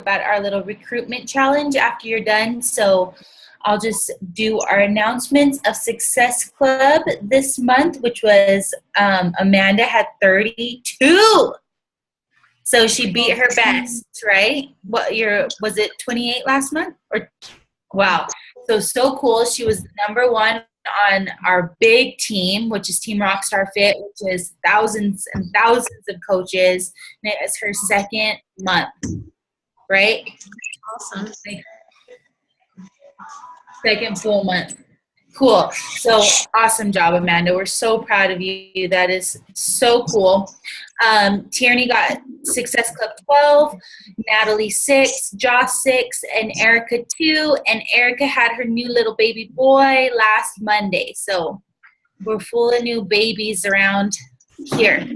about our little recruitment challenge after you're done. So I'll just do our announcements of Success Club this month, which was Amanda had 32. So she beat her best, right? Was it 28 last month? Wow. So cool. She was number one on our big team, which is Team Rockstar Fit, which is thousands and thousands of coaches. And it was her second month, right? Awesome. Second full month. Cool. So awesome job, Amanda. We're so proud of you. That is so cool. Tierney got Success Club 12, Natalie 6, Joss 6, and Erica 2. And Erica had her new little baby boy last Monday. So we're full of new babies around here.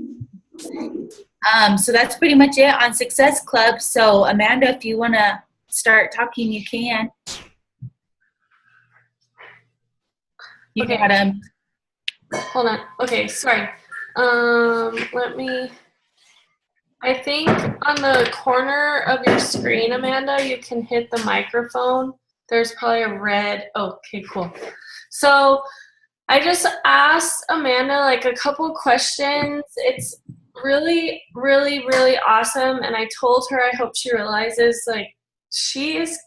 So that's pretty much it on Success Club. So Amanda, if you want to start talking, you can. Okay. Hold on. Okay, sorry. I think on the corner of your screen, Amanda, you can hit the microphone. There's probably a red. Oh, okay, cool. So I just asked Amanda like a couple questions. It's really, really, really awesome. And I told her I hope she realizes like she is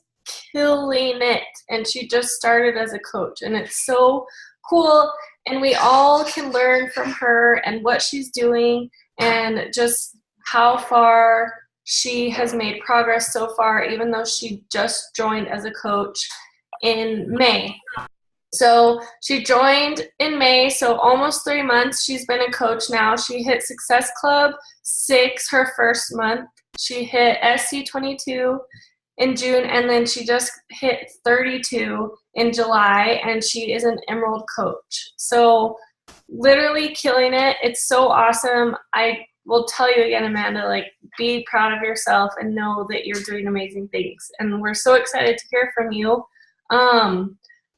killing it, and she just started as a coach, and it's so cool, and we all can learn from her and what she's doing and just how far she has made progress so far, even though she just joined as a coach in May. So she joined in May, so almost 3 months she's been a coach now. She hit Success Club 6 her first month. She hit SC22 in June, and then she just hit 32 in July, and she is an Emerald coach. So literally killing it. It's so awesome. I will tell you again, Amanda, like, be proud of yourself and know that you're doing amazing things. And we're so excited to hear from you.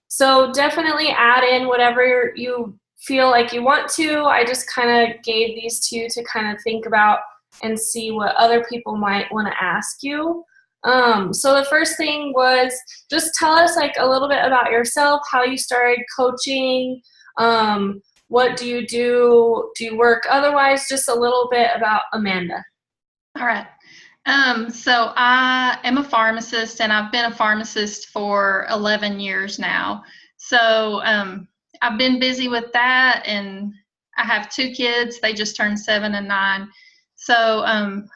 So definitely add in whatever you feel like you want to. I just kind of gave these to you to kind of think about and see what other people might want to ask you. So the first thing was just tell us like a little bit about yourself, how you started coaching, what do you do you work otherwise, just a little bit about Amanda. All right. So I am a pharmacist, and I've been a pharmacist for 11 years now. So I've been busy with that, and I have 2 kids. They just turned 7 and 9. So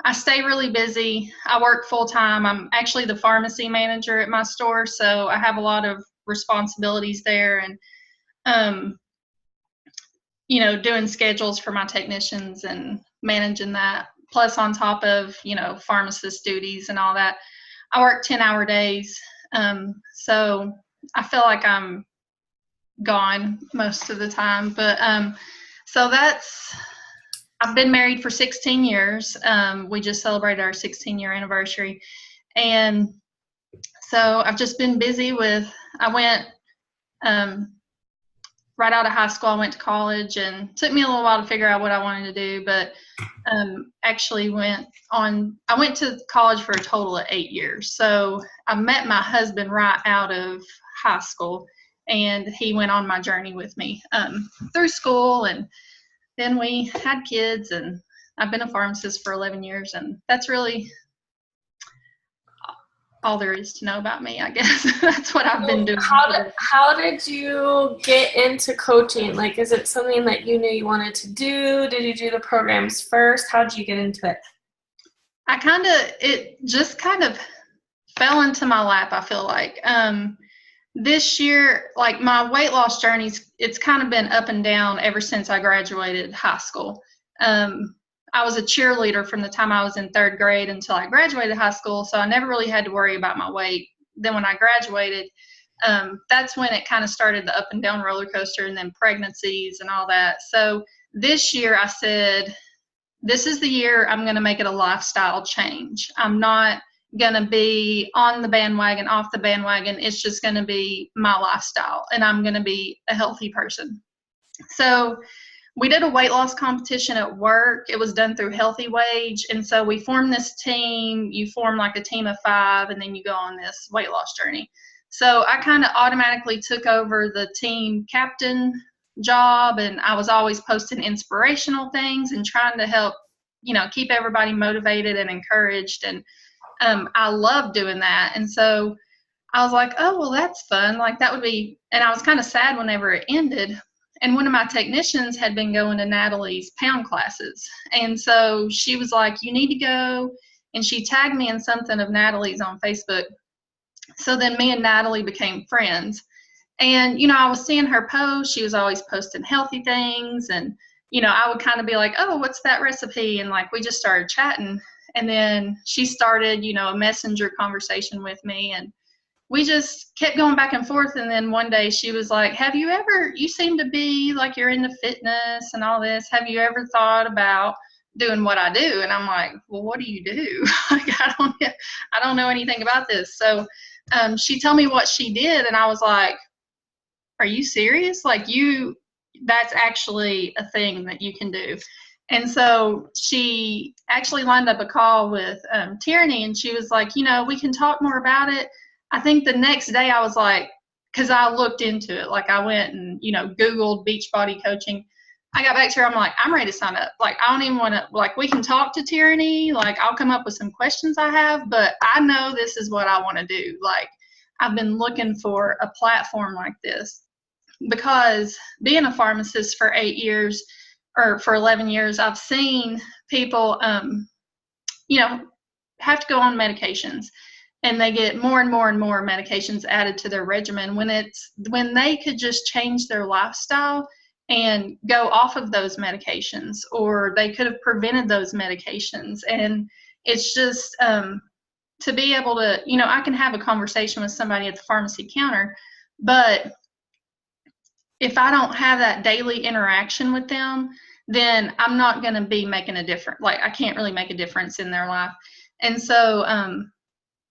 I stay really busy. I work full time. I'm actually the pharmacy manager at my store, so I have a lot of responsibilities there, and doing schedules for my technicians and managing that. Plus on top of, pharmacist duties and all that, I work 10-hour days. So I feel like I'm gone most of the time. But so I've been married for 16 years. We just celebrated our 16-year anniversary. And so I've just been busy I went right out of high school, I went to college, and it took me a little while to figure out what I wanted to do, but actually I went to college for a total of 8 years. So I met my husband right out of high school, and he went on my journey with me through school, and then we had kids, and I've been a pharmacist for 11 years, and that's really all there is to know about me, I guess. That's what I've been doing. How did you get into coaching? Like, is it something that you knew you wanted to do? Did you do the programs first? How did you get into it? It just kind of fell into my lap, I feel like. This year, like, my weight loss journey, it's kind of been up and down ever since I graduated high school. I was a cheerleader from the time I was in 3rd grade until I graduated high school, so I never really had to worry about my weight. Then when I graduated, that's when it kind of started the up and down roller coaster, and then pregnancies and all that. So this year I said, this is the year I'm going to make it a lifestyle change. I'm not going to be on the bandwagon, off the bandwagon. It's just going to be my lifestyle, and I'm going to be a healthy person. So we did a weight loss competition at work. It was done through Healthy Wage. And so we formed this team. You form like a team of 5, and then you go on this weight loss journey. So I kind of automatically took over the team captain job, and I was always posting inspirational things and trying to help, keep everybody motivated and encouraged. And I love doing that. And so I was like, oh, well, that's fun. Like that would be, and I was kind of sad whenever it ended. And one of my technicians had been going to Natalie's pound classes. And so she was like, you need to go. And she tagged me in something of Natalie's on Facebook. So then me and Natalie became friends. And, I was seeing her post. She was always posting healthy things. And, I would kind of be like, oh, what's that recipe? And like, we just started chatting. And then she started, a messenger conversation with me. And we just kept going back and forth. And then one day she was like, you seem to be like you're into fitness and all this. Have you ever thought about doing what I do? And I'm like, well, what do you do? Like, I don't know anything about this. So she told me what she did. And I was like, are you serious? Like that's actually a thing that you can do. And so she actually lined up a call with Tierney, and she was like, we can talk more about it. I think the next day I was like, because I looked into it, like I went and, Googled Beachbody coaching. I got back to her, I'm like, I'm ready to sign up. Like, I don't even want to, like, we can talk to Tierney. Like, I'll come up with some questions I have, but I know this is what I want to do. Like, I've been looking for a platform like this because being a pharmacist for 8 years or for 11 years, I've seen people, have to go on medications. And they get more and more and more medications added to their regimen when they could just change their lifestyle and go off of those medications, or they could have prevented those medications. And it's just to be able to, I can have a conversation with somebody at the pharmacy counter, but if I don't have that daily interaction with them, then I'm not going to be making a difference. Like, I can't really make a difference in their life. And so,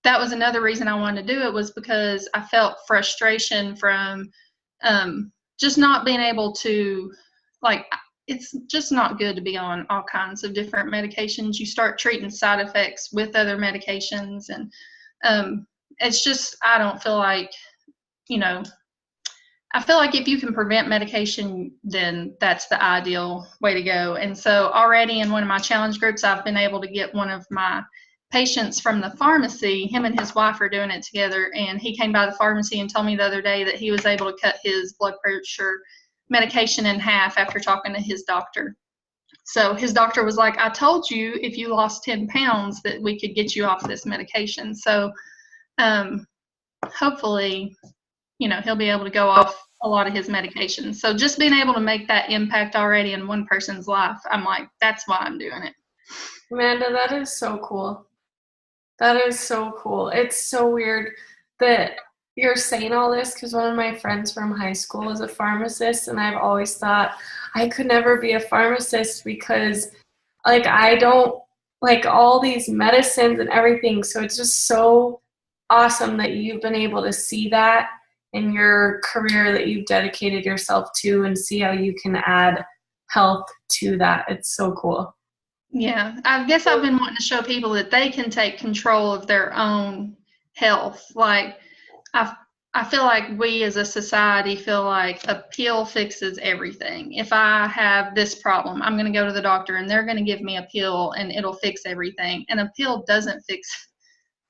that was another reason I wanted to do it, was because I felt frustration from just not being able to, like, it's just not good to be on all kinds of different medications. You start treating side effects with other medications, and it's just, I don't feel like, I feel like if you can prevent medication, then that's the ideal way to go. And so already in one of my challenge groups, I've been able to get one of my patients from the pharmacy. Him and his wife are doing it together, and he came by the pharmacy and told me the other day that he was able to cut his blood pressure medication in half after talking to his doctor. So his doctor was like, I told you if you lost 10 pounds that we could get you off this medication. So hopefully, he'll be able to go off a lot of his medications. So just being able to make that impact already in one person's life, I'm like, that's why I'm doing it. Amanda, that is so cool. That is so cool. It's so weird that you're saying all this, because one of my friends from high school is a pharmacist, and I've always thought I could never be a pharmacist because, like, I don't like all these medicines and everything. So it's just so awesome that you've been able to see that in your career that you've dedicated yourself to, and see how you can add health to that. It's so cool. Yeah, I guess I've been wanting to show people that they can take control of their own health. Like, I feel like we as a society feel like a pill fixes everything. If I have this problem, I'm going to go to the doctor and they're going to give me a pill and it'll fix everything. And a pill doesn't fix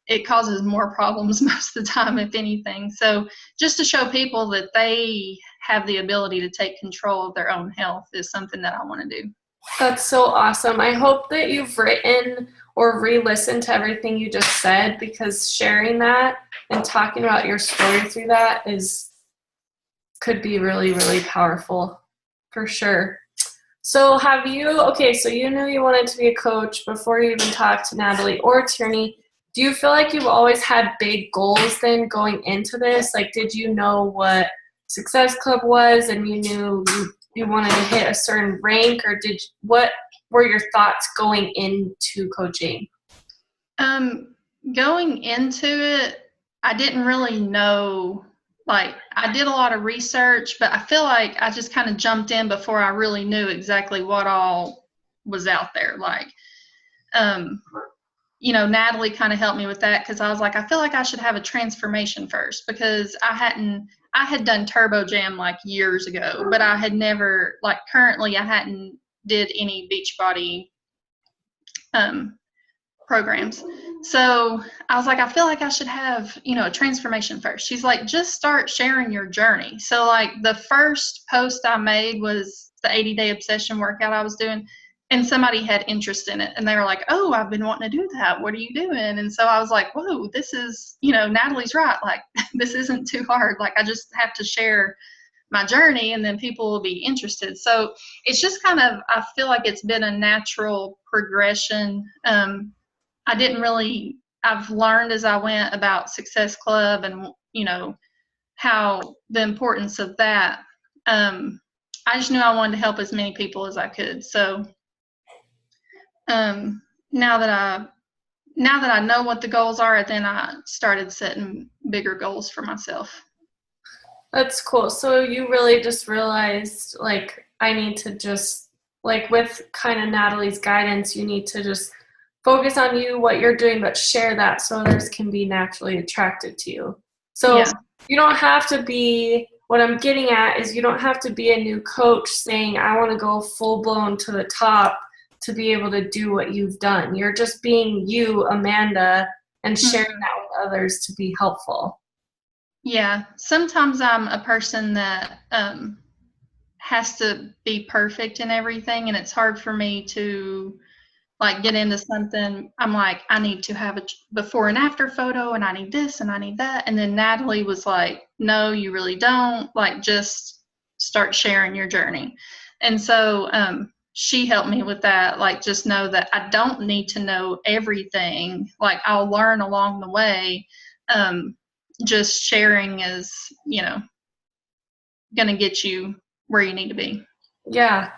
it, causes more problems most of the time, if anything. So just to show people that they have the ability to take control of their own health is something that I want to do. That's so awesome. I hope that you've written or re-listened to everything you just said, because sharing that and talking about your story through that could be really, really powerful for sure. So so you knew you wanted to be a coach before you even talked to Natalie or Tierney. Do you feel like you've always had big goals then going into this? Like, did you know what Success Club was and you knew you wanted to hit a certain rank, or what were your thoughts going into coaching? Going into it, I didn't really know like I did a lot of research, but I feel like I just kind of jumped in before I really knew exactly what all was out there. Like, Natalie kind of helped me with that because I was like, I feel like I should have a transformation first because I had done Turbo Jam like years ago, but I had never, like currently I hadn't did any Beachbody programs. So I was like, I feel like I should have, a transformation first. She's like, just start sharing your journey. So like the first post I made was the 80-day obsession workout I was doing. And somebody had interest in it and they were like, oh, I've been wanting to do that. What are you doing? And so I was like, whoa, this is, Natalie's right. Like, this isn't too hard. Like, I just have to share my journey and then people will be interested. So it's just kind of, I feel like it's been a natural progression. I've learned as I went about Success Club and, how the importance of that. I just knew I wanted to help as many people as I could. So now that I know what the goals are, then I started setting bigger goals for myself. That's cool. So you really just realized, like, I need to just, like, with kind of Natalie's guidance, you need to just focus on you, what you're doing, but share that so others can be naturally attracted to you. So yeah. You don't have to be, what I'm getting at is you don't have to be a new coach saying, I want to go full blown to the top to be able to do what you've done. You're just being you, Amanda, and sharing that with others to be helpful. Yeah. Sometimes I'm a person that has to be perfect in everything, and it's hard for me to like get into something. I'm like, I need to have a before and after photo, and I need this and I need that. And then Natalie was like, no, you really don't. Like, just start sharing your journey. And so she helped me with that. Like, just know that I don't need to know everything. Like, I'll learn along the way. Just sharing is, going to get you where you need to be. Yeah.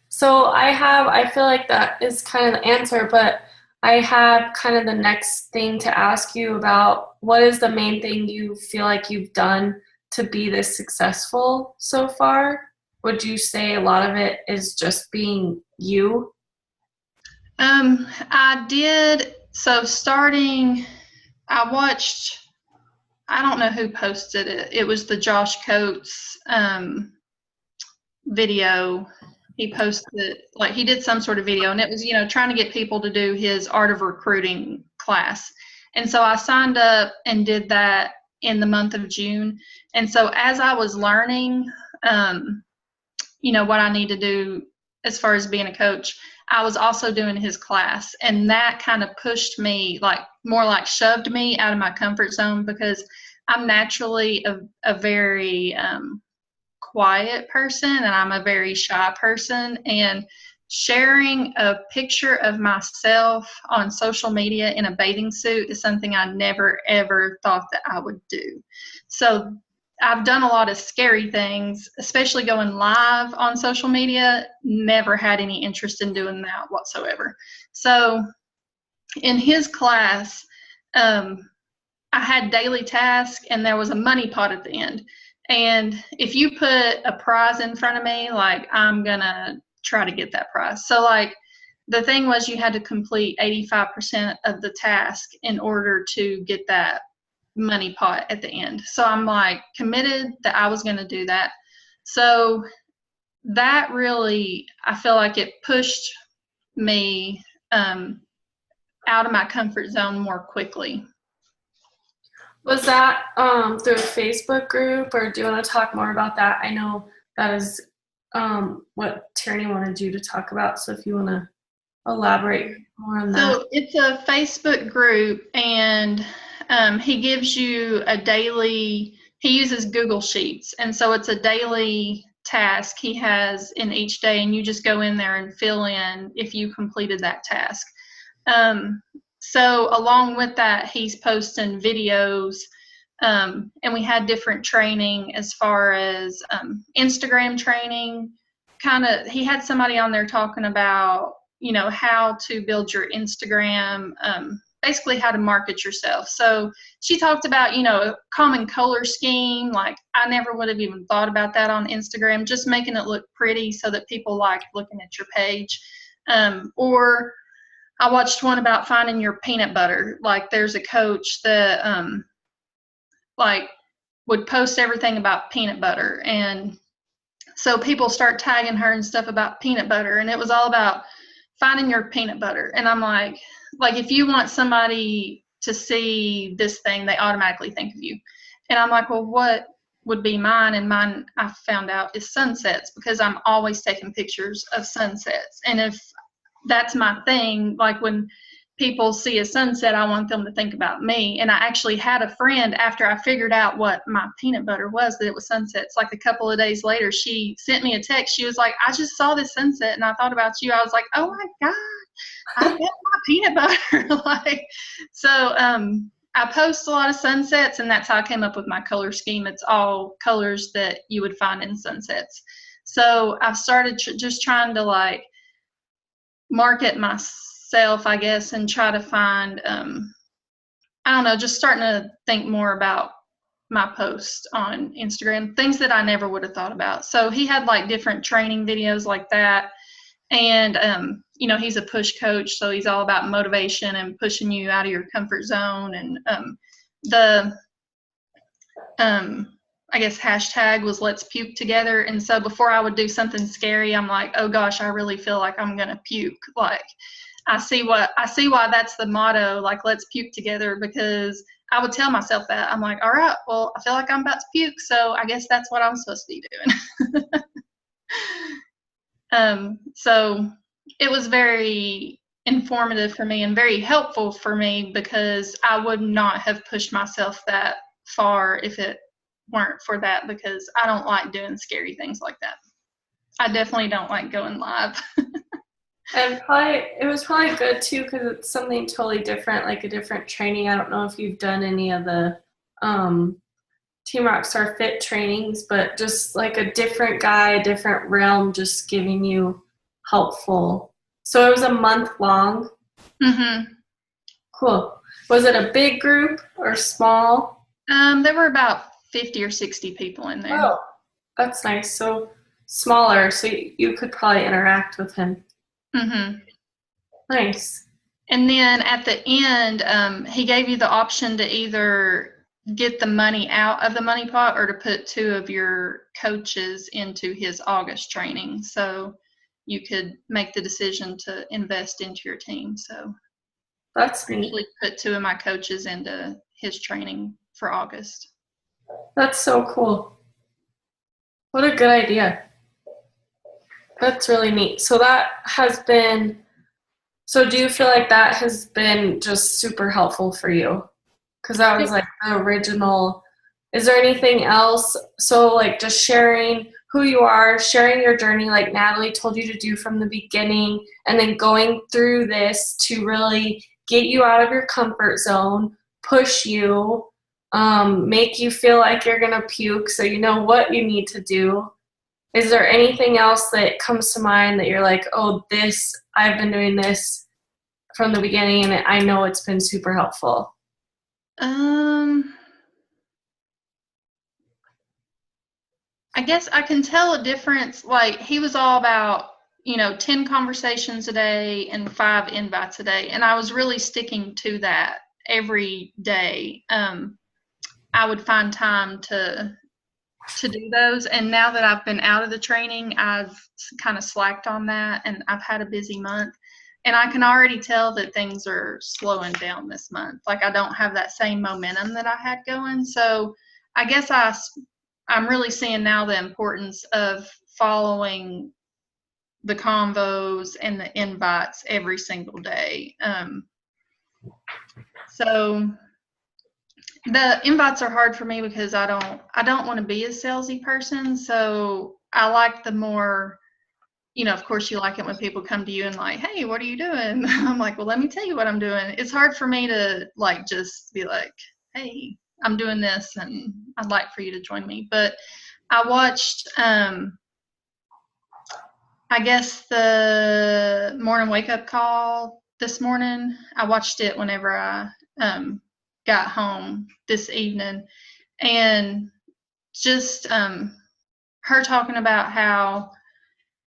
So I feel like that is kind of the answer, but I have kind of the next thing to ask you about. What is the main thing you feel like you've done to be this successful so far? Would you say a lot of it is just being you? I did. So I watched, I don't know who posted it. It was the Josh Coates video. He posted, like, he did some sort of video, and it was, trying to get people to do his Art of Recruiting class. And so I signed up and did that in the month of June. And so as I was learning, what I need to do as far as being a coach, I was also doing his class. And that kind of pushed me, like, more like shoved me out of my comfort zone, because I'm naturally a very quiet person, and I'm a very shy person, and sharing a picture of myself on social media in a bathing suit is something I never ever thought that I would do. So I've done a lot of scary things, especially going live on social media. Never had any interest in doing that whatsoever. So in his class, I had daily tasks, and there was a money pot at the end. And if you put a prize in front of me, like, I'm going to try to get that prize. So, like, the thing was you had to complete 85% of the task in order to get that money pot at the end. So I'm, like, committed that I was going to do that. So that really, I feel like it pushed me out of my comfort zone more quickly. Was that through a Facebook group, or do you want to talk more about that? I know that is what Tierney wanted you to talk about, so if you want to elaborate more on that. So it's a Facebook group, and he gives you he uses Google Sheets, and so it's a daily task he has in each day, and you just go in there and fill in if you completed that task. So along with that, he's posting videos, and we had different training as far as Instagram training. He had somebody on there talking about, how to build your Instagram basically how to market yourself. So she talked about, a common color scheme. Like, I never would have even thought about that on Instagram, just making it look pretty so that people like looking at your page. Or I watched one about finding your peanut butter. Like, there's a coach that like would post everything about peanut butter, and so people start tagging her and stuff about peanut butter, and it was all about finding your peanut butter. And I'm like, if you want somebody to see this thing, they automatically think of you. And I'm like, well, what would be mine? And mine, I found out, is sunsets, because I'm always taking pictures of sunsets. And if that's my thing, like when people see a sunset, I want them to think about me. And I actually had a friend, after I figured out what my peanut butter was, that it was sunsets, like a couple of days later, she sent me a text. She was like, I just saw this sunset and I thought about you. I was like, oh my God, I love my peanut butter. So I post a lot of sunsets, and that's how I came up with my color scheme. It's all colors that you would find in sunsets. So I've started just trying to market myself, I guess, and try to find, I don't know, just starting to think more about my posts on Instagram, things that I never would have thought about. So he had different training videos like that. And, he's a push coach, so he's all about motivation and pushing you out of your comfort zone. And I guess hashtag was let's puke together. And so before I would do something scary, I'm like, oh gosh, I really feel like I'm going to puke. I see why that's the motto, let's puke together, because I would tell myself that. I'm like, all right, well, I feel like I'm about to puke, so I guess that's what I'm supposed to be doing. So it was very informative for me and very helpful for me, because I would not have pushed myself that far if it weren't for that, because I don't like doing scary things like that. I definitely don't like going live. And it was probably good too, because it's something totally different, like a different training. I don't know if you've done any of the Team Rockstar Fit trainings, but just a different guy, a different realm, just giving you helpful. So it was a month long. Mm-hmm. Cool. Was it a big group or small? There were about 50 or 60 people in there. Oh, that's nice. So smaller, so you could probably interact with him. Mm-hmm. Nice. And then at the end, he gave you the option to either get the money out of the money pot or to put 2 of your coaches into his August training. So you could make the decision to invest into your team. So that's I usually put 2 of my coaches into his training for August. That's so cool. What a good idea. That's really neat. So do you feel like that has been just super helpful for you? Because that was the original. Is there anything else? So just sharing who you are, sharing your journey like Natalie told you to do from the beginning, and then going through this to really get you out of your comfort zone, push you, make you feel like you're going to puke so you know what you need to do. Is there anything else that comes to mind that you're like, oh, I've been doing this from the beginning and I know it's been super helpful? I guess I can tell a difference. He was all about, 10 conversations a day and 5 invites a day. And I was really sticking to that every day. I would find time to do those. And now that I've been out of the training, I've kind of slacked on that, and I've had a busy month. And I can already tell that things are slowing down this month. I don't have that same momentum that I had going. So I guess I'm really seeing now the importance of following the convos and the invites every single day. So the invites are hard for me because I don't want to be a salesy person. So I like the more, of course you like it when people come to you and hey, what are you doing? I'm like, well, let me tell you what I'm doing. It's hard for me to just be like, hey, I'm doing this and I'd like for you to join me. But I watched, I guess the morning wake up call this morning. I watched it whenever I got home this evening, and just her talking about how,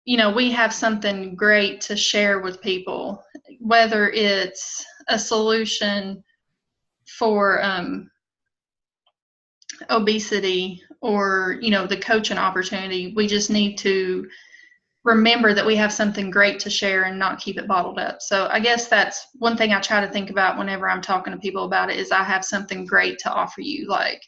you know, we have something great to share with people, whether it's a solution for obesity or, you know, the coaching opportunity. We just need to remember that we have something great to share and not keep it bottled up. So I guess that's one thing I try to think about whenever I'm talking to people about it, is I have something great to offer you. Like,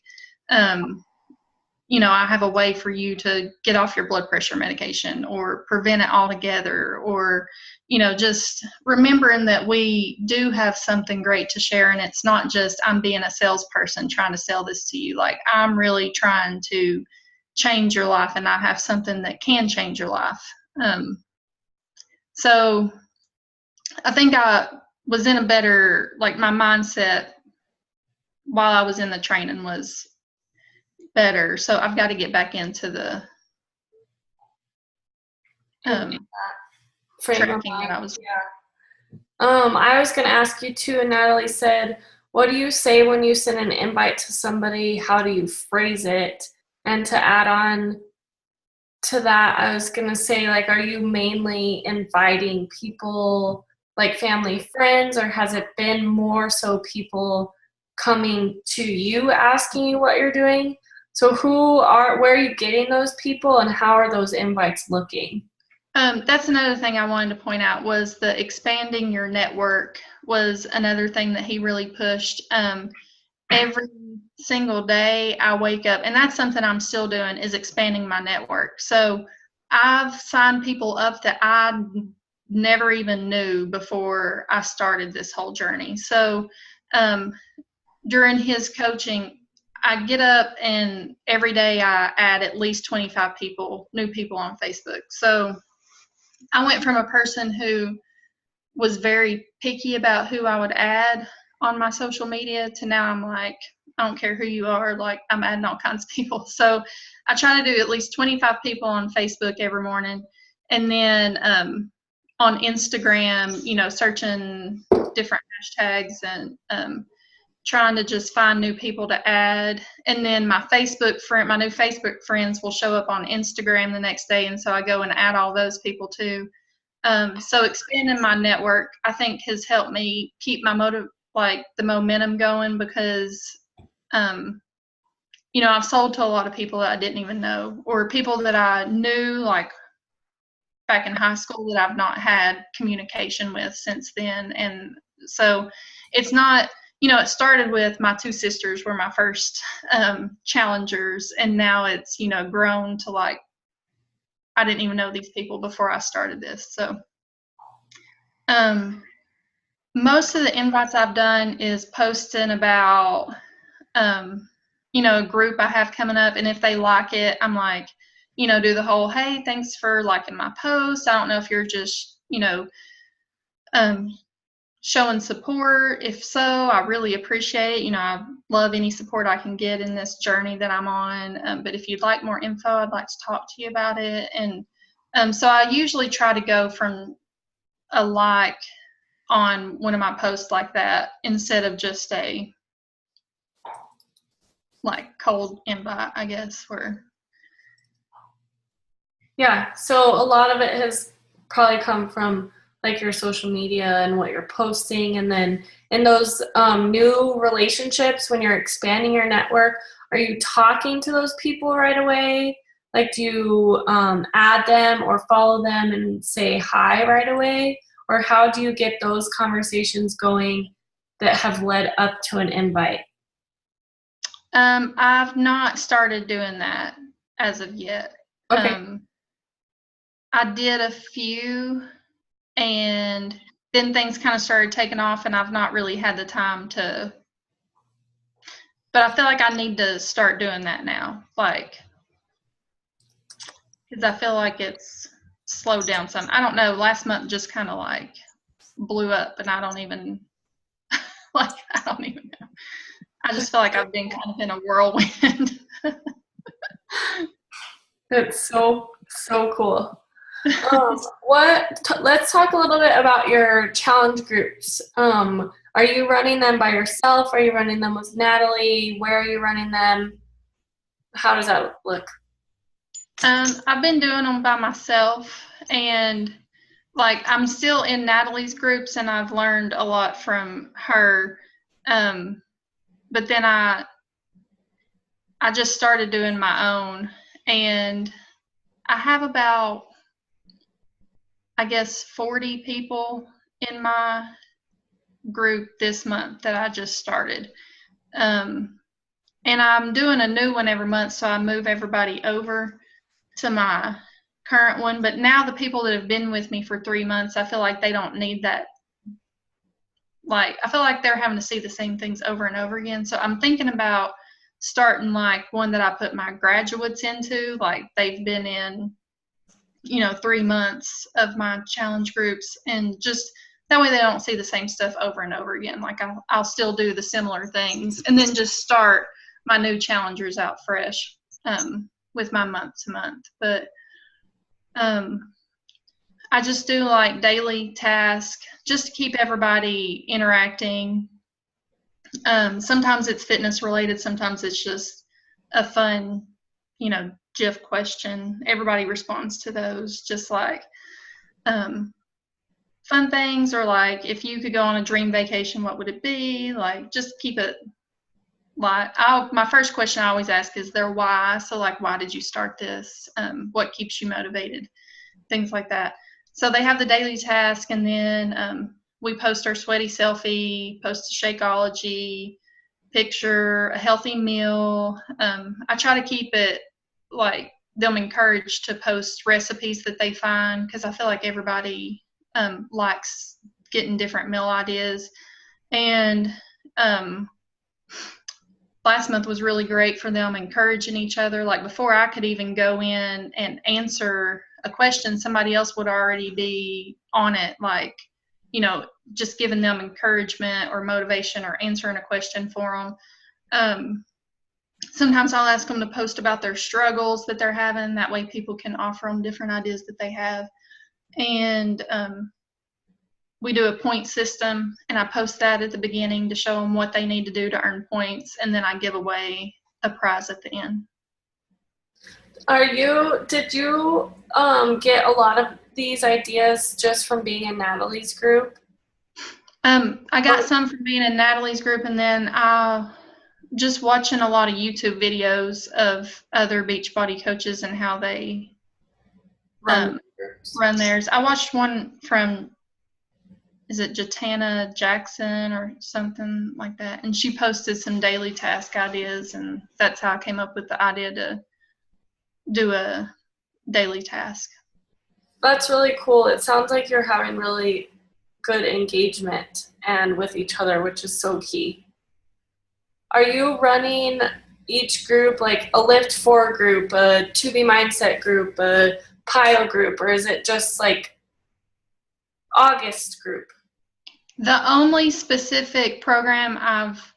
you know, I have a way for you to get off your blood pressure medication or prevent it altogether, or, you know, just remembering that we do have something great to share. And it's not just I'm being a salesperson trying to sell this to you. Like, I'm really trying to change your life, and I have something that can change your life. So I think I was in a better, like, my mindset while I was in the training was better. So I've got to get back into the tracking that I was. I was going to ask you too, and Natalie said, what do you say when you send an invite to somebody? How do you phrase it? And to add on to that, I was going to say, like, are you mainly inviting people, like family, friends, or has it been more so people coming to you asking you what you're doing? So where are you getting those people, and how are those invites looking? That's another thing I wanted to point out, was the expanding your network was another thing that he really pushed. Every single day I wake up, and that's something I'm still doing, is expanding my network. So I've signed people up that I never even knew before I started this whole journey. So during his coaching, I get up and every day I add at least 25 new people on Facebook. So I went from a person who was very picky about who I would add on my social media to now I'm like, I don't care who you are, like, I'm adding all kinds of people. So I try to do at least 25 people on Facebook every morning. And then on Instagram, you know, searching different hashtags and trying to just find new people to add. And then my new Facebook friends will show up on Instagram the next day. And so I go and add all those people too. So expanding my network, I think, has helped me keep my the momentum going, because, you know, I've sold to a lot of people that I didn't even know, or people that I knew, like, back in high school that I've not had communication with since then. And so it's not, you know, it started with my two sisters were my first challengers, and now it's, you know, grown to, like, I didn't even know these people before I started this. So most of the invites I've done is posting about, you know, a group I have coming up. And if they like it, I'm like, you know, do the whole, hey, thanks for liking my post. I don't know if you're just, you know, showing support. If so, I really appreciate it. You know, I love any support I can get in this journey that I'm on. But if you'd like more info, I'd like to talk to you about it. And so I usually try to go from a like on one of my posts like that, instead of just a, like, cold invite, I guess, where. Yeah, so a lot of it has probably come from, like, your social media and what you're posting. And then in those new relationships, when you're expanding your network, are you talking to those people right away? Like, do you add them or follow them and say hi right away? Or how do you get those conversations going that have led up to an invite? I've not started doing that as of yet. Okay. I did a few, and then things kind of started taking off, and I've not really had the time to, but I feel like I need to start doing that now, like, because I feel like it's slowed down some. I don't know, last month just kind of, like, blew up, and I don't even know. I just feel like I've been kind of in a whirlwind. That's so cool. Let's talk a little bit about your challenge groups. Are you running them by yourself? Are you running them with Natalie? Where are you running them? How does that look? I've been doing them by myself, and like I'm still in Natalie's groups, and I've learned a lot from her. But then I just started doing my own, and I have about, I guess, 40 people in my group this month that I just started. And I'm doing a new one every month, so I move everybody over to my current one. But now the people that have been with me for 3 months, I feel like they don't need that. Like, I feel like they're having to see the same things over and over again. So I'm thinking about starting like one that I put my graduates into, like they've been in, 3 months of my challenge groups, and just that way they don't see the same stuff over and over again. Like I'll still do the similar things, and then just start my new challengers out fresh with my month to month. But I just do like daily tasks just to keep everybody interacting. Sometimes it's fitness related, sometimes it's just a fun, GIF question. Everybody responds to those, just like fun things, or like if you could go on a dream vacation, what would it be? Like, just keep it light. My first question I always ask is their why. So like, why did you start this? What keeps you motivated? Things like that. So they have the daily task, and then we post our sweaty selfie, post a Shakeology picture, a healthy meal. I try to keep it like them encouraged to post recipes that they find, because I feel like everybody likes getting different meal ideas. And last month was really great for them encouraging each other. Like before I could even go in and answer a question, somebody else would already be on it, like, just giving them encouragement or motivation or answering a question for them. Sometimes I'll ask them to post about their struggles that they're having. That way people can offer them different ideas that they have. And we do a point system, and I post that at the beginning to show them what they need to do to earn points, and then I give away a prize at the end. Did you get a lot of these ideas just from being in Natalie's group? I got some from being in Natalie's group, and then just watching a lot of YouTube videos of other Beachbody coaches and how they run theirs. I watched one from, is it Jatana Jackson or something like that? And she posted some daily task ideas, and that's how I came up with the idea to do a daily task. That's really cool. It sounds like you're having really good engagement and with each other, which is so key. Are you running each group like a Lift 4 group, a 2B Mindset group, a Pile group, or is it just like August group? The only specific program I've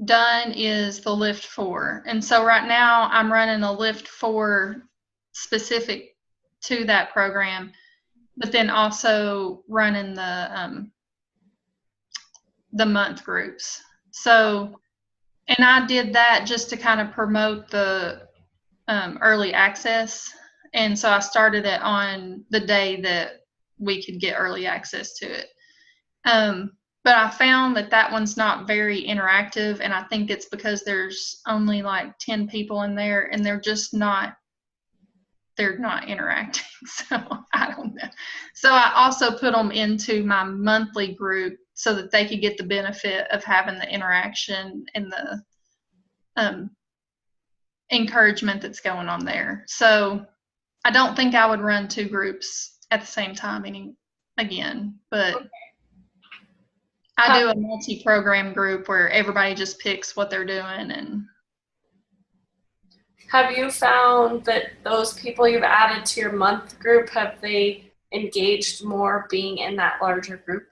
done is the Lift 4. And so right now I'm running a Lift 4 specific to that program, but then also running the month groups. So, and I did that just to kind of promote the early access. And so I started it on the day that we could get early access to it. But I found that one's not very interactive, and I think it's because there's only like 10 people in there, and they're not interacting. So I don't know. So I also put them into my monthly group so that they could get the benefit of having the interaction and the encouragement that's going on there. So I don't think I would run 2 groups at the same time again, but okay. I do a multi-program group where everybody just picks what they're doing. And have you found that those people you've added to your month group, have they engaged more being in that larger group?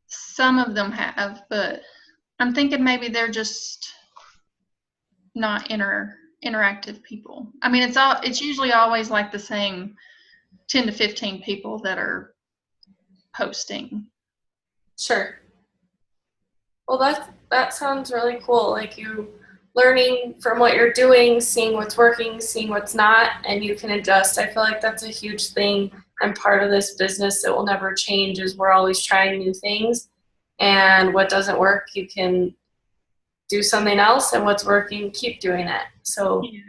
Some of them have, but I'm thinking maybe they're just not interactive people. I mean, it's usually always like the same 10 to 15 people that are posting. Sure. Well, that sounds really cool. Like you learning from what you're doing, seeing what's working, seeing what's not, and you can adjust. I feel like that's a huge thing and part of this business that will never change is we're always trying new things. And what doesn't work, you can do something else, and what's working, keep doing it. So yeah.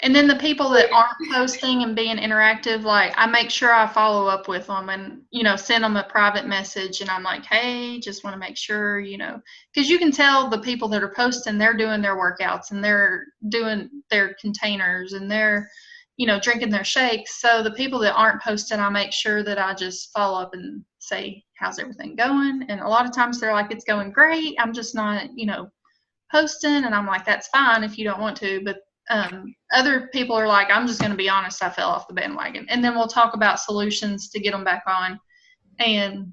And then the people that aren't posting and being interactive, like I make sure I follow up with them and, send them a private message. And I'm like, hey, just want to make sure, because you can tell the people that are posting, they're doing their workouts and they're doing their containers and they're, drinking their shakes. So the people that aren't posting, I make sure that I just follow up and say, how's everything going? And a lot of times they're like, it's going great. I'm just not, posting. And I'm like, that's fine if you don't want to. But other people are like, I'm just going to be honest, I fell off the bandwagon. And then we'll talk about solutions to get them back on. And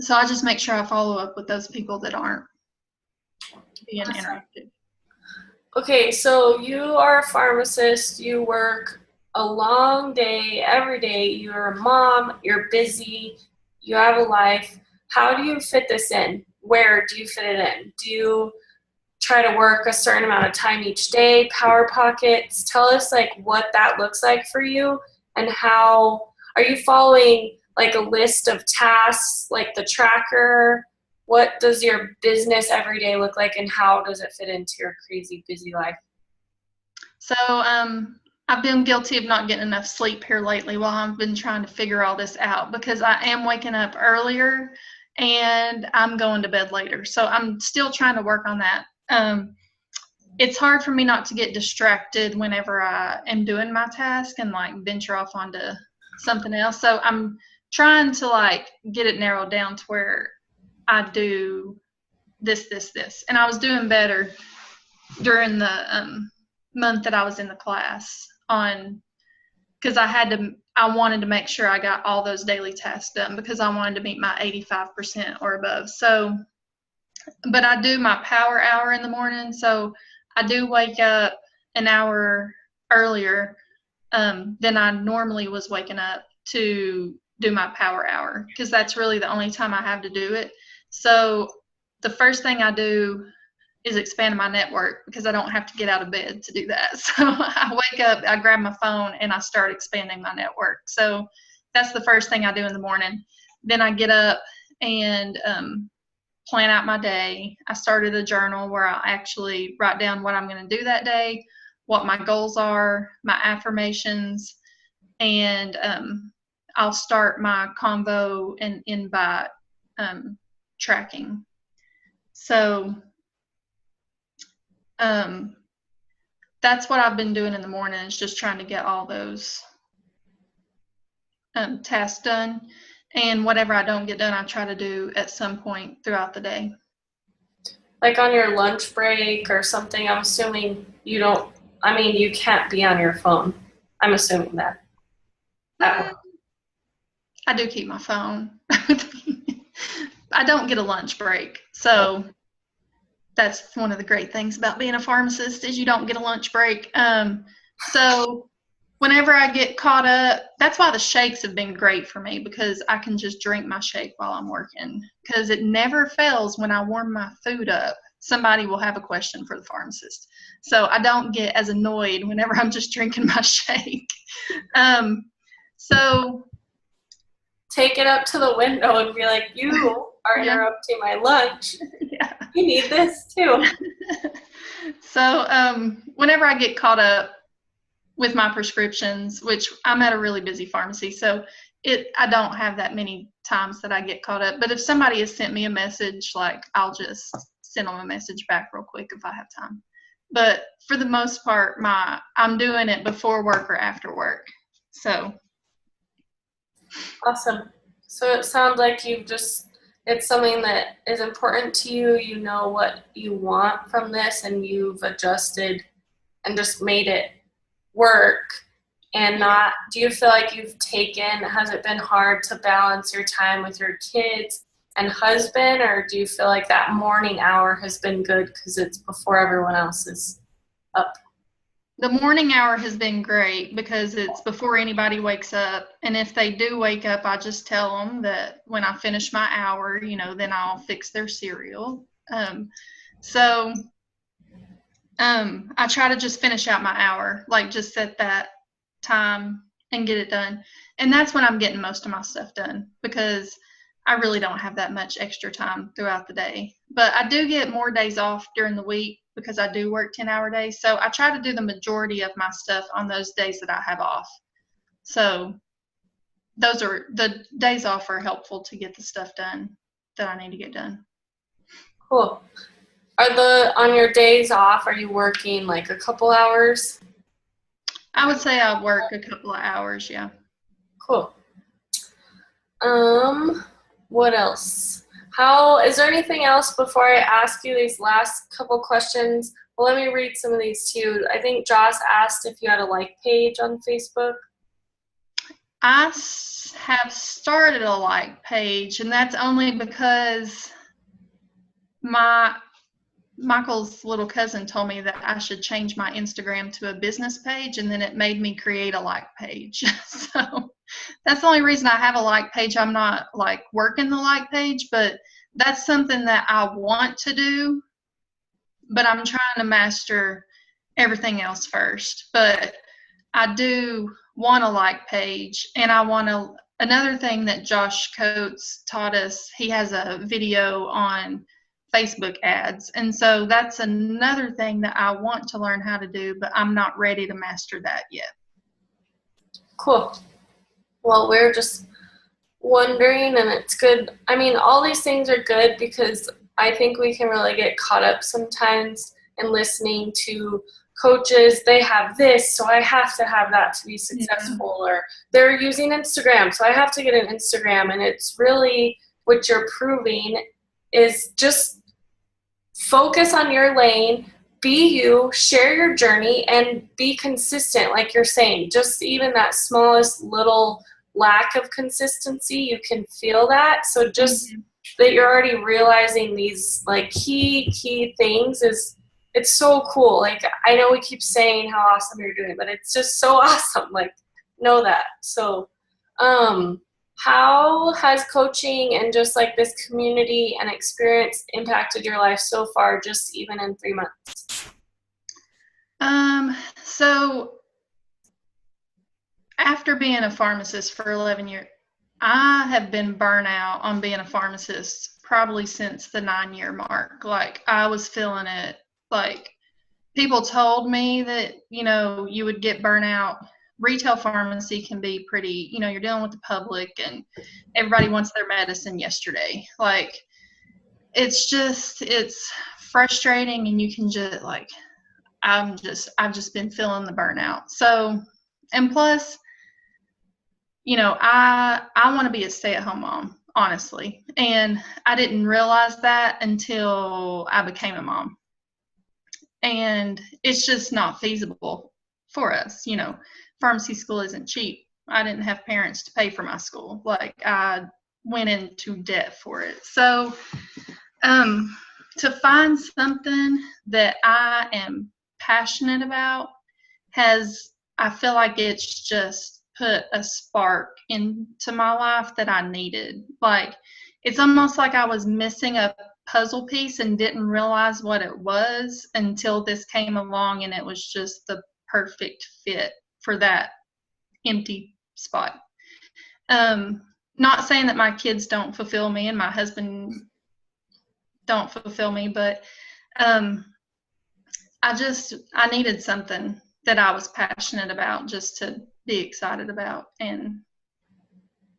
so I just make sure I follow up with those people that aren't being interactive. Okay, so you are a pharmacist, you work a long day, every day, you're a mom, you're busy, you have a life. How do you fit this in? Where do you fit it in? Do you try to work a certain amount of time each day, power pockets? Tell us like what that looks like for you, and how are you following like a list of tasks, like the tracker? What does your business every day look like, and how does it fit into your crazy busy life? So I've been guilty of not getting enough sleep here lately while I've been trying to figure all this out, because I am waking up earlier and I'm going to bed later. So I'm still trying to work on that. It's hard for me not to get distracted whenever I am doing my task and like venture off onto something else. So I'm trying to like get it narrowed down to where I do this. And I was doing better during the month that I was in the class because I wanted to make sure I got all those daily tasks done because I wanted to meet my 85% or above. So, but I do my power hour in the morning. So I do wake up an hour earlier than I normally was waking up to do my power hour, because that's really the only time I have to do it. So the first thing I do is expand my network because I don't have to get out of bed to do that. So I wake up, I grab my phone, and I start expanding my network. So that's the first thing I do in the morning. Then I get up and plan out my day. I started a journal where I actually write down what I'm going to do that day, what my goals are, my affirmations, and I'll start my convo and invite tracking. So that's what I've been doing in the morning, is just trying to get all those tasks done. And whatever I don't get done, I try to do at some point throughout the day. Like on your lunch break or something, I'm assuming you can't be on your phone. I'm assuming that. I do keep my phone. I don't get a lunch break. So that's one of the great things about being a pharmacist is you don't get a lunch break. So whenever I get caught up, that's why the shakes have been great for me, because I can just drink my shake while I'm working, because it never fails. When I warm my food up, somebody will have a question for the pharmacist. So I don't get as annoyed whenever I'm just drinking my shake. So take it up to the window and be like, you are interrupting my lunch. Yeah. You need this too. So whenever I get caught up with my prescriptions, which I'm at a really busy pharmacy, so I don't have that many times that I get caught up. But if somebody has sent me a message, like I'll just send them a message back real quick if I have time. But for the most part, I'm doing it before work or after work. So awesome. So it sounds like it's something that is important to you. You know what you want from this, and you've adjusted and just made it work. And do you feel like has it been hard to balance your time with your kids and husband, or do you feel like that morning hour has been good because it's before everyone else is up? The morning hour has been great because it's before anybody wakes up. And if they do wake up, I just tell them that when I finish my hour, then I'll fix their cereal. So I try to just finish out my hour, like just set that time and get it done. And that's when I'm getting most of my stuff done because I really don't have that much extra time throughout the day. But I do get more days off during the week because I do work 10-hour days. So I try to do the majority of my stuff on those days that I have off. So those are the days off are helpful to get the stuff done that I need to get done. Cool. On your days off, are you working like a couple hours? I would say I work a couple of hours, yeah. Cool. What else? Is there anything else before I ask you these last couple questions? Well, let me read some of these to you. I think Joss asked if you had a like page on Facebook. I have started a like page, and that's only because Michael's little cousin told me that I should change my Instagram to a business page, and then it made me create a like page. So that's the only reason I have a like page. I'm not like working the like page, but that's something that I want to do, but I'm trying to master everything else first. But I do want a like page, and another thing that Josh Coates taught us, he has a video on Facebook ads. And so that's another thing that I want to learn how to do, but I'm not ready to master that yet. Cool. Well, we're just wondering, and it's good. I mean, all these things are good because I think we can really get caught up sometimes in listening to coaches. They have this, so I have to have that to be successful. Yeah. Or they're using Instagram, so I have to get an Instagram. And it's really what you're proving is just focus on your lane, be you, share your journey, and be consistent. Like you're saying, just even that smallest little lack of consistency, you can feel that. So just that you're already realizing these like key things it's so cool. Like, I know we keep saying how awesome you're doing, but it's just so awesome. Like, know that. So, how has coaching and just like this community and experience impacted your life so far, just even in 3 months? So after being a pharmacist for 11 years, I have been burnt out on being a pharmacist probably since the 9-year mark. Like, I was feeling it. Like, people told me that, you would get burnt out. Retail pharmacy can be pretty, you're dealing with the public and everybody wants their medicine yesterday. Like, it's frustrating, and you can just like, I've just been feeling the burnout. So, and plus, I want to be a stay-at-home mom, honestly. And I didn't realize that until I became a mom. And it's just not feasible for us. Pharmacy school isn't cheap. I didn't have parents to pay for my school. Like, I went into debt for it. So to find something that I am passionate about I feel like it's just put a spark into my life that I needed. Like, it's almost like I was missing a puzzle piece and didn't realize what it was until this came along, and it was just the perfect fit for that empty spot. Not saying that my kids don't fulfill me and my husband don't fulfill me, but I needed something that I was passionate about just to be excited about, and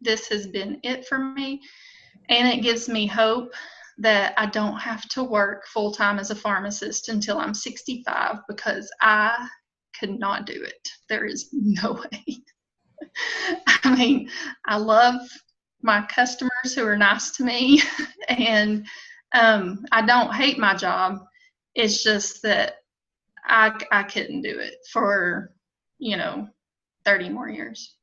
this has been it for me. And it gives me hope that I don't have to work full-time as a pharmacist until I'm 65, because I could not do it. There is no way. I mean, I love my customers who are nice to me, and I don't hate my job. It's just that I couldn't do it for, 30 more years.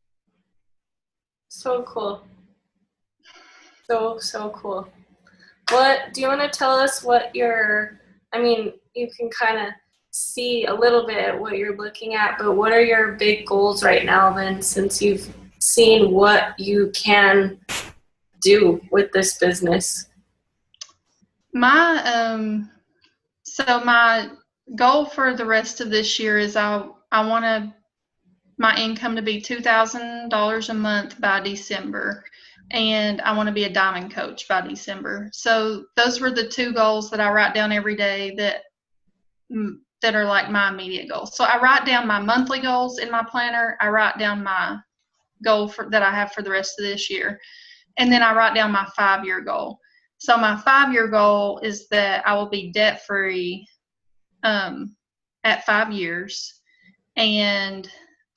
So cool. So cool. What do you want to tell us you can kind of see a little bit at what you're looking at, but what are your big goals right now then, since you've seen what you can do with this business? My my goal for the rest of this year is I want my income to be $2,000 a month by December, and I want to be a diamond coach by December. So those were the two goals that I write down every day that are like my immediate goals. So I write down my monthly goals in my planner. I write down my goal that I have for the rest of this year, and then I write down my 5-year goal. So my 5-year goal is that I will be debt-free at 5 years, and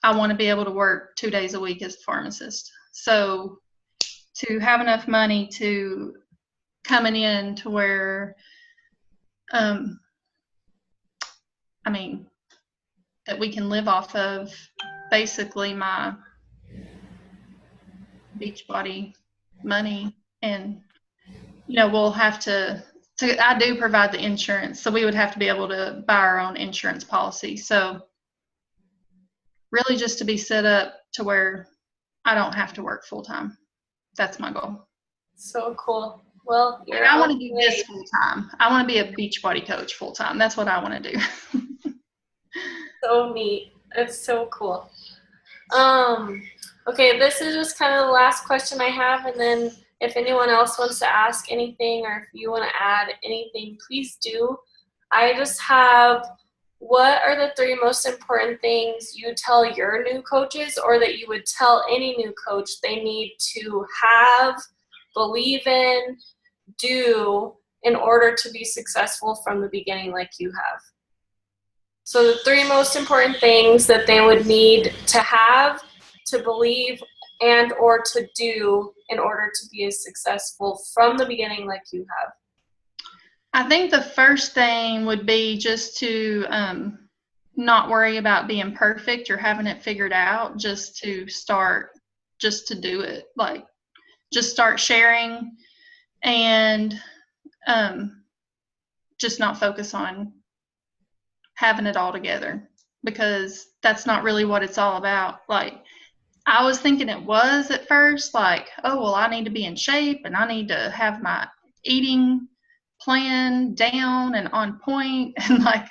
I want to be able to work 2 days a week as a pharmacist. So to have enough money to coming in to where, that we can live off of basically my Beachbody money. And, we'll have to I do provide the insurance, so we would have to be able to buy our own insurance policy. So really just to be set up to where I don't have to work full time. That's my goal. So cool. Well, and I want to do this full time. I want to be a Beachbody coach full time. That's what I want to do. So neat. It's so cool. Okay, this is just kind of the last question I have, and then if anyone else wants to ask anything or if you want to add anything, please do. I just have, what are the 3 most important things you tell your new coaches, or that you would tell any new coach they need to have, believe in, do in order to be successful from the beginning like you have? So the 3 most important things that they would need to have, to believe, and or to do in order to be as successful from the beginning like you have. I think the first thing would be just to not worry about being perfect or having it figured out, just to do it. Like, just start sharing and just not focus on having it all together, because that's not really what it's all about. Like, I was thinking it was at first, like, oh, well, I need to be in shape and I need to have my eating plan down and on point, and like,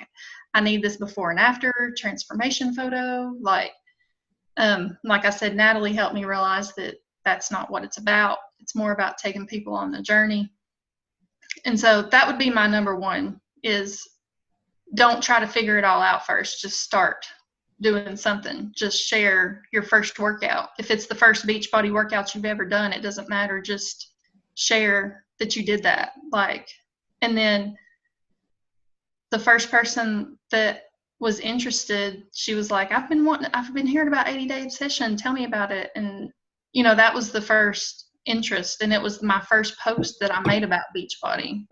I need this before and after transformation photo. Like I said, Natalie helped me realize that that's not what it's about. It's more about taking people on the journey. And so that would be my number one, is don't try to figure it all out first. Just start doing something. Just share your first workout. If it's the first Beachbody workout you've ever done, it doesn't matter. Just share that you did that. And then the first person that was interested, she was like, I've been hearing about 80-day obsession. Tell me about it. And, that was the first interest. And it was my first post that I made about Beachbody.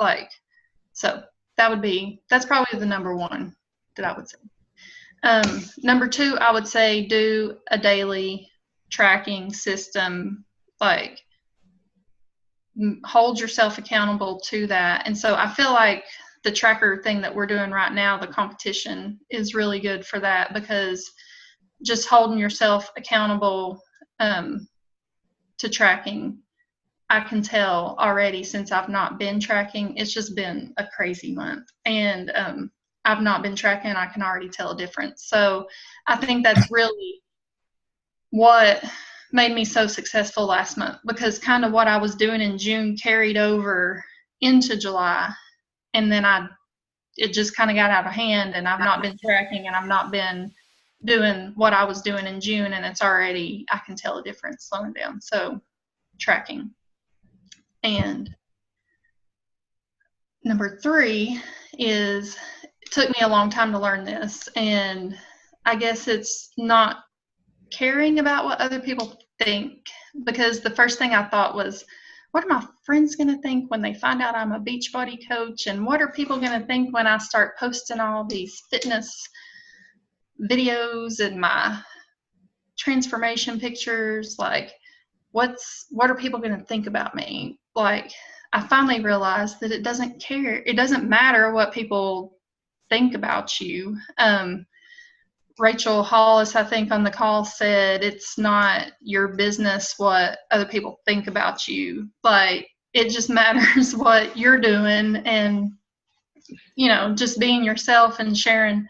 So that's probably the number one that I would say. Number 2, I would say do a daily tracking system, hold yourself accountable to that. And so I feel like the tracker thing that we're doing right now, the competition, is really good for that, because just holding yourself accountable to tracking, I can tell already, since I've not been tracking, it's just been a crazy month. And I've not been tracking, I can already tell a difference. So I think that's really what made me so successful last month, because kind of what I was doing in June carried over into July, and then it just kind of got out of hand, and I've not been tracking, and I've not been doing what I was doing in June, and it's already, I can tell a difference slowing down. So tracking. And number 3 is, it took me a long time to learn this, and I guess it's not caring about what other people think, because the first thing I thought was, what are my friends going to think when they find out I'm a Beachbody coach, and what are people going to think when I start posting all these fitness videos and my transformation pictures? Like, what are people going to think about me? Like, I finally realized that it doesn't matter what people think about you. Rachel Hollis, I think, on the call said it's not your business what other people think about you. Like, it just matters what you're doing and, just being yourself and sharing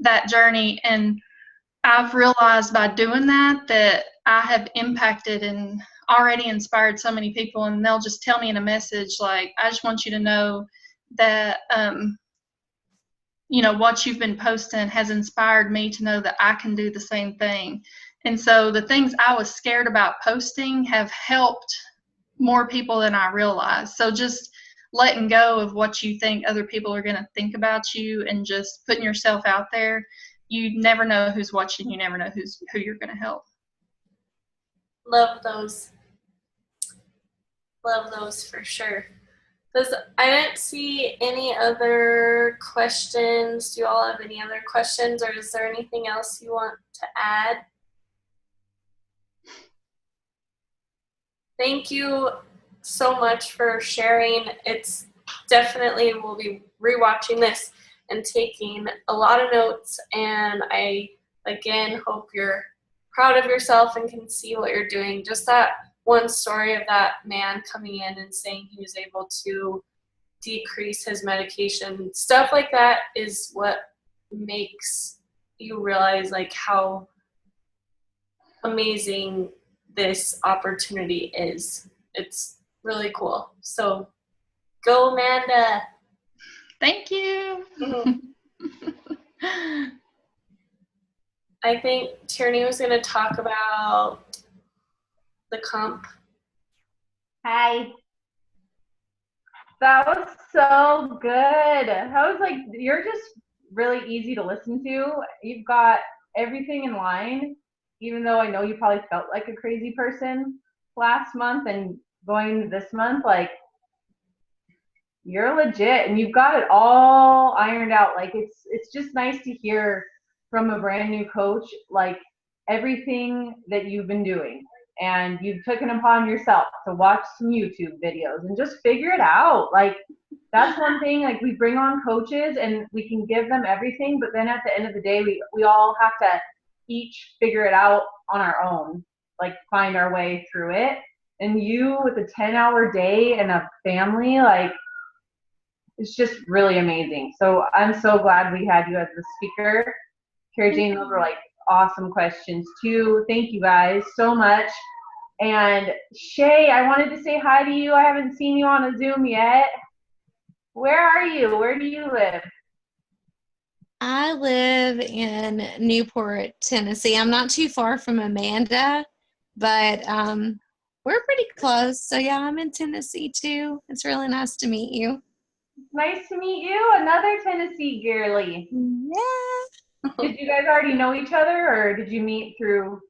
that journey. And I've realized by doing that I have impacted and already inspired so many people, and they'll just tell me in a message, like, I just want you to know that, what you've been posting has inspired me to know that I can do the same thing. And so the things I was scared about posting have helped more people than I realized. So just letting go of what you think other people are going to think about you and just putting yourself out there. You never know who's watching. You never know who you're going to help. Love those. Love those for sure. I didn't see any other questions. Do you all have any other questions, or is there anything else you want to add? Thank you so much for sharing. It's definitely, we'll be rewatching this and taking a lot of notes, and I, again, hope you're proud of yourself and can see what you're doing. Just that one story of that man coming in and saying he was able to decrease his medication, stuff like that is what makes you realize like how amazing this opportunity is. It's really cool. So go, Amanda. Thank you. I think Tierney was going to talk about the comp. Hi. That was so good. I was like, you're just really easy to listen to. You've got everything in line, even though I know you probably felt like a crazy person last month and going into this month. Like, you're legit and you've got it all ironed out. Like, it's just nice to hear from a brand new coach, like, everything that you've been doing. And you've taken upon yourself to watch some YouTube videos and just figure it out. Like, that's one thing, like, we bring on coaches and we can give them everything, but then at the end of the day, we all have to each figure it out on our own, like, find our way through it. And you with a 10-hour day and a family, like, it's just really amazing. So I'm so glad we had you as the speaker. Carrie Jane, those were like awesome questions too. Thank you guys so much. And Shay, I wanted to say hi to you. I haven't seen you on a Zoom yet. Where are you? Where do you live? I live in Newport, Tennessee. I'm not too far from Amanda, but we're pretty close. So yeah, I'm in Tennessee too. It's really nice to meet you. Nice to meet you. Another Tennessee girly. Yeah. Did you guys already know each other, or did you meet through?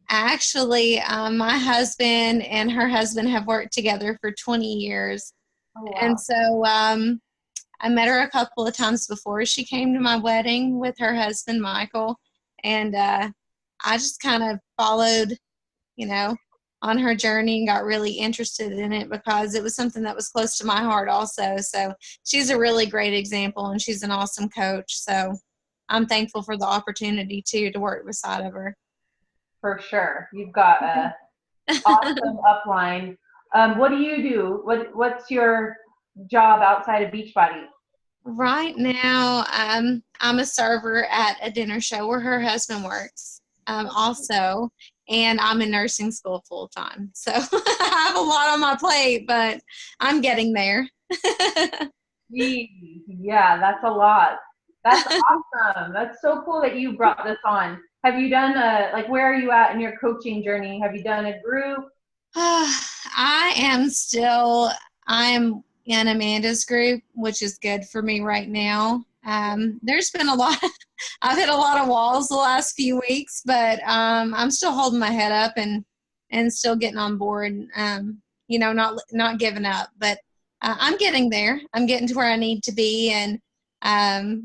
Actually, my husband and her husband have worked together for 20 years. Oh, wow. And so I met her a couple of times before she came to my wedding with her husband, Michael. And I just kind of followed, on her journey and got really interested in it because it was something that was close to my heart also. So she's a really great example, and she's an awesome coach. So I'm thankful for the opportunity to work beside of her. For sure. You've got a awesome upline. What do you do? What's your job outside of Beachbody? Right now, I'm a server at a dinner show where her husband works also, and I'm in nursing school full time. So I have a lot on my plate, but I'm getting there. Gee, yeah, that's a lot. That's awesome. That's so cool that you brought this on. Have you done where are you at in your coaching journey? Have you done a group? I am in Amanda's group, which is good for me right now. There's been a lot. I've hit a lot of walls the last few weeks, but I'm still holding my head up and still getting on board. Not giving up, but I'm getting there. I'm getting to where I need to be, and I've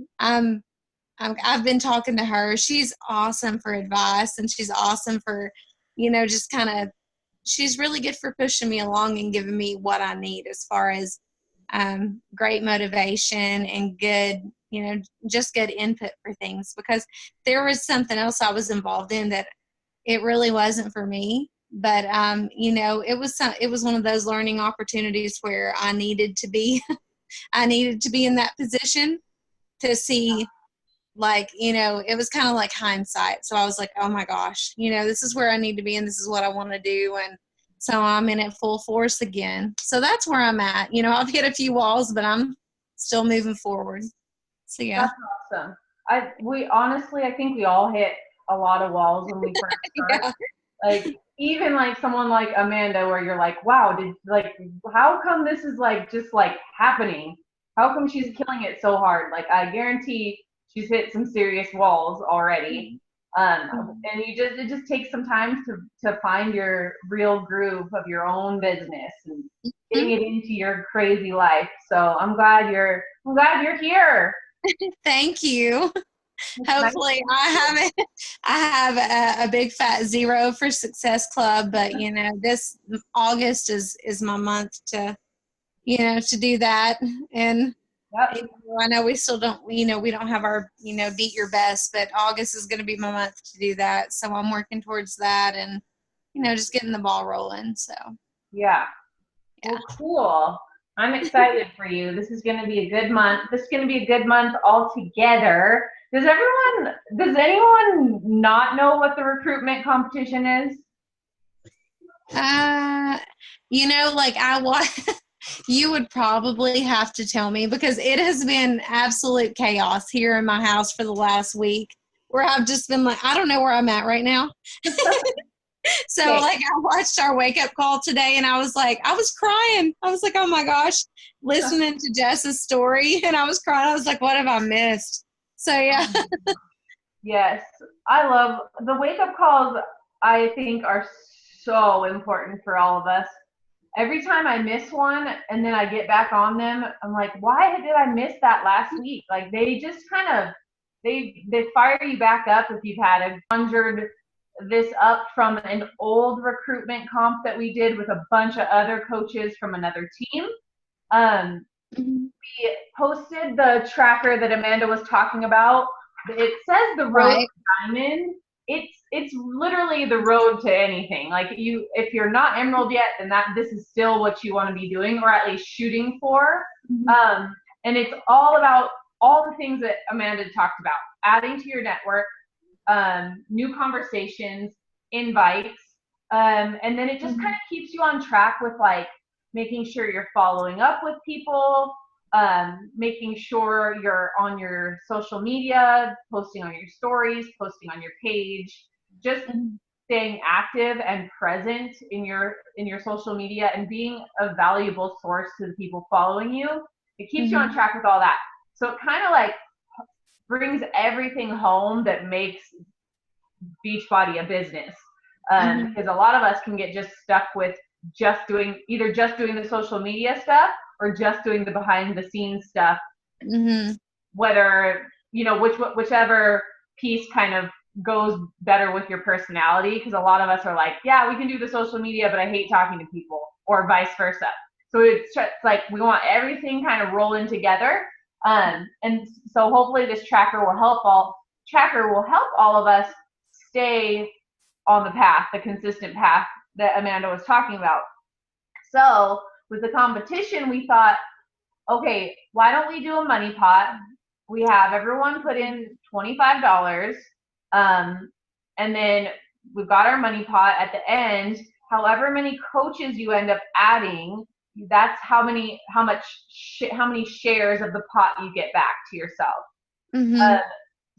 been talking to her. She's awesome for advice, and she's awesome for, just kind of. She's really good for pushing me along and giving me what I need as far as great motivation and good just good input for things, because there was something else I was involved in that it really wasn't for me. But, it was one of those learning opportunities where I needed to be, I needed to be in that position to see, it was kind of like hindsight. So I was like, oh my gosh, this is where I need to be and this is what I want to do. And so I'm in it full force again. So that's where I'm at. I've hit a few walls, but I'm still moving forward. So yeah. That's awesome. I think we all hit a lot of walls when we first started. Yeah. Like, even like someone like Amanda, where you're like, wow, how come this is just happening? How come she's killing it so hard? Like, I guarantee she's hit some serious walls already. And it just takes some time to find your real groove of your own business and getting it into your crazy life. So I'm glad you're here. Thank you. Hopefully I have a big fat 0 for Success Club, but this August is my month to do that. And Yep. I know we still don't, we don't have our, beat your best, but August is going to be my month to do that. So I'm working towards that and, just getting the ball rolling. So. Yeah. Well, cool. I'm excited for you. This is going to be a good month. This is going to be a good month altogether. Does anyone not know what the recruitment competition is? You would probably have to tell me, because it has been absolute chaos here in my house for the last week, where I've just been like, I don't know where I'm at right now. So I watched our wake up call today and I was crying. I was like, oh my gosh, listening to Jess's story, and I was crying. I was like, what have I missed? So yeah. Yes. I love the wake up calls. I think are so important for all of us. Every time I miss one and then I get back on them, I'm like, why did I miss that last week? Like, they just they fire you back up if you've conjured this up from an old recruitment comp that we did with a bunch of other coaches from another team. We posted the tracker that Amanda was talking about. It says the road to diamond. It's literally the road to anything. Like, if you're not emerald yet, then this is still what you want to be doing, or at least shooting for. And it's all about all the things that Amanda talked about: adding to your network, new conversations, invites, and then it just kind of keeps you on track with making sure you're following up with people, making sure you're on your social media, posting on your stories, posting on your page, just staying active and present in your social media and being a valuable source to the people following you. It keeps you on track with all that. So it kind of brings everything home that makes Beachbody a business. Because a lot of us can get just stuck with either just doing the social media stuff or just doing the behind the scenes stuff. Whether, whichever piece kind of goes better with your personality, because a lot of us are like, yeah, we can do the social media, but I hate talking to people, or vice versa. So it's just we want everything kind of rolling together. And so hopefully this tracker will help all of us stay on the path, the consistent path that Amanda was talking about. So with the competition, we thought, okay, why don't we do a money pot? We have everyone put in $25, and then we've got our money pot at the end. However many coaches you end up adding, that's how many shares of the pot you get back to yourself.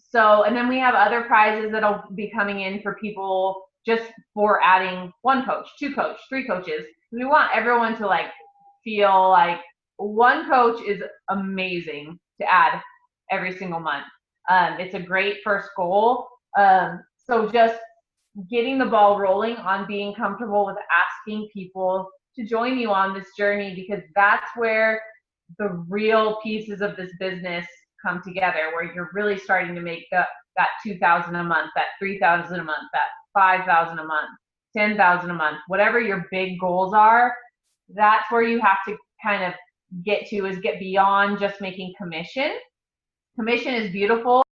So, and then we have other prizes that'll be coming in for people just for adding 1 coach, 2 coach, 3 coaches. We want everyone to feel like 1 coach is amazing to add every single month. It's a great first goal. So just getting the ball rolling on being comfortable with asking people to join you on this journey, because that's where the real pieces of this business come together, where you're really starting to make that $2,000 a month, that $3,000 a month, that $5,000 a month, $10,000 a month, whatever your big goals are. That's where you have to kind of get beyond just making commission commission is beautiful.